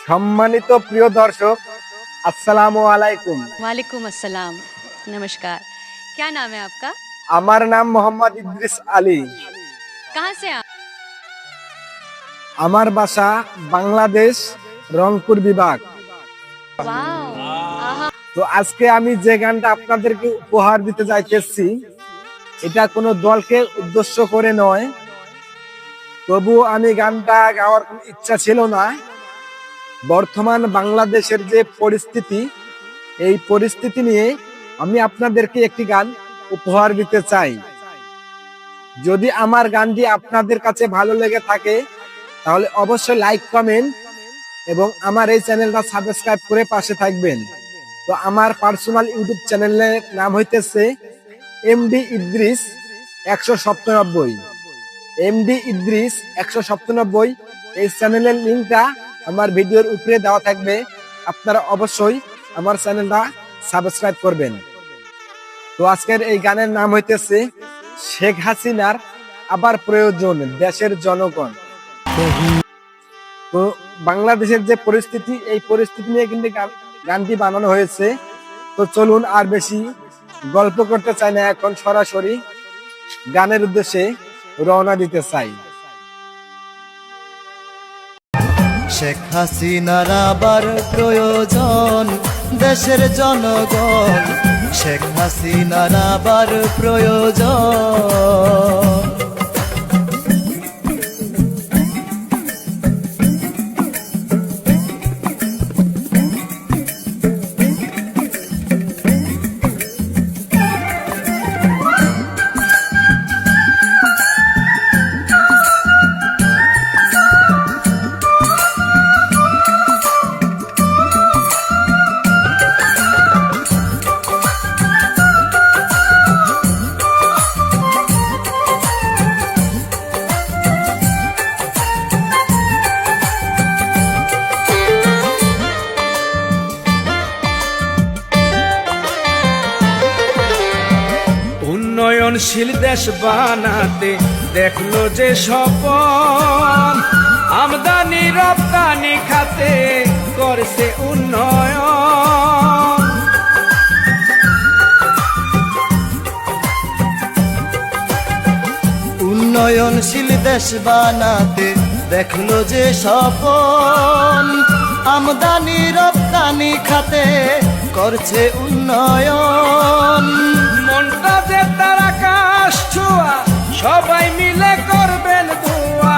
সম্মানিত প্রিয় দর্শক, আসসালামু আলাইকুম। वालेकुम अस्सलाम। नमस्कार। क्या नाम है आपका? আমার নাম মোহাম্মদ ইদ্রিস আলী। कहाँ से आप? আমার বাসা বাংলাদেশ, রংপুর বিভাগ। वाओ, आहा, তো আজকে আমি যে গানটা আপনাদেরকে উপহার দিতে যাইতেছি, এটা কোনো দলকে উদ্দেশ্য করে নয়, তবু আমি গানটা গাওয়ার কোনো ইচ্ছা ছিল না। বর্তমান বাংলাদেশের যে পরিস্থিতি, এই পরিস্থিতি নিয়ে আমি আপনাদেরকে একটি গান উপহার দিতে চাই। যদি আমার গানটি আপনাদের কাছে ভালো লেগে থাকে তাহলে অবশ্যই লাইক, কমেন্ট এবং আমার এই চ্যানেলটা সাবস্ক্রাইব করে পাশে থাকবেন। তো আমার পার্সোনাল ইউটিউব চ্যানেলের নাম হইতেছে এমডি ইদ্রিস 197। এমডি ইদ্রিস 197, এই চ্যানেলের লিঙ্কটা আমার ভিডিওর উপরে দেওয়া থাকবে। আপনারা অবশ্যই আমার চ্যানেলটা সাবস্ক্রাইব করবেন। তো আজকের এই গানের নাম হইতেছে শেখ হাসিনার আবার প্রয়োজন দেশের জনগণ। তো বাংলাদেশের যে পরিস্থিতি, এই পরিস্থিতি নিয়ে কিন্তু গানটি বানানো হয়েছে। তো চলুন, আর বেশি গল্প করতে চাই না, এখন সরাসরি গানের উদ্দেশ্যে রওনা দিতে চাই। শেখ হাসিনার আবার প্রয়োজন দেশের জনগণ, শেখ হাসিনার আবার প্রয়োজন। উন্নয়নশীল দেশ বানাতে দেখলো যে স্বপন, আমদানি রপ্তানি খাতে করছে উন্নয়ন। উন্নয়নশীল দেশ বানাতে দেখলো যে স্বপন, আমদানি রপ্তানি খাতে করছে উন্নয়ন। মনটা যে তার আকাশ ছোঁয়া, সবাই মিলে করবেন দোয়া।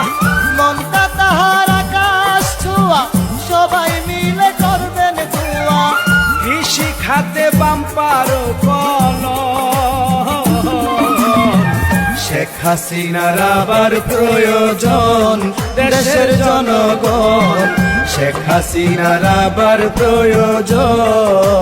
মনটা তাহার আকাশ ছোঁয়া, সবাই মিলে করবেন দোয়া। কৃষি খাতে বাম্পার ফলন, শেখ হাসিনার আবার প্রয়োজন দেশের জনগণ, শেখ হাসিনার আবার প্রয়োজন।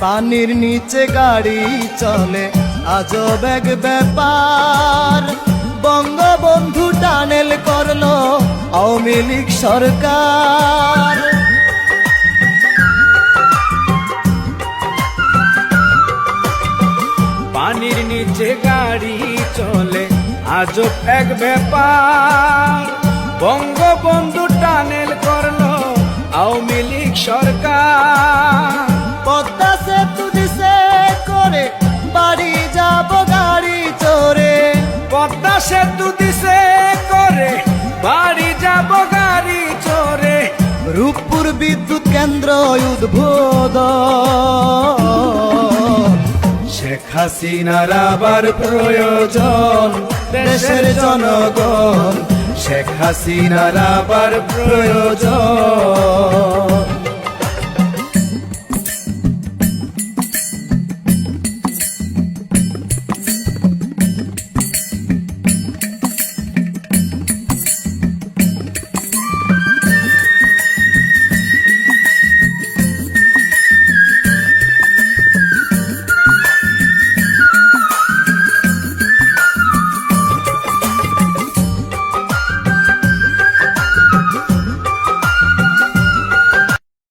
পানির নিচে গাড়ি চলে আজব এক ব্যাপার, বঙ্গবন্ধু টানেল করলো আওয়ামী লীগ সরকার। পানির নিচে গাড়ি চলে আজব এক ব্যাপার, বঙ্গবন্ধু টানেল করলো আওয়ামী লীগ সরকার। পদ্মা সেতু দিছে করে বাড়ি যাব গাড়ি চড়ে, পদ্মা সেতু দিছে করে বাড়ি যাব গাড়ি চড়ে। রূপপুর বিদ্যুৎ কেন্দ্র উদ্বোধন, শেখ হাসিনার আবার প্রয়োজন দেশের জনগণ, শেখ হাসিনার আবার প্রয়োজন।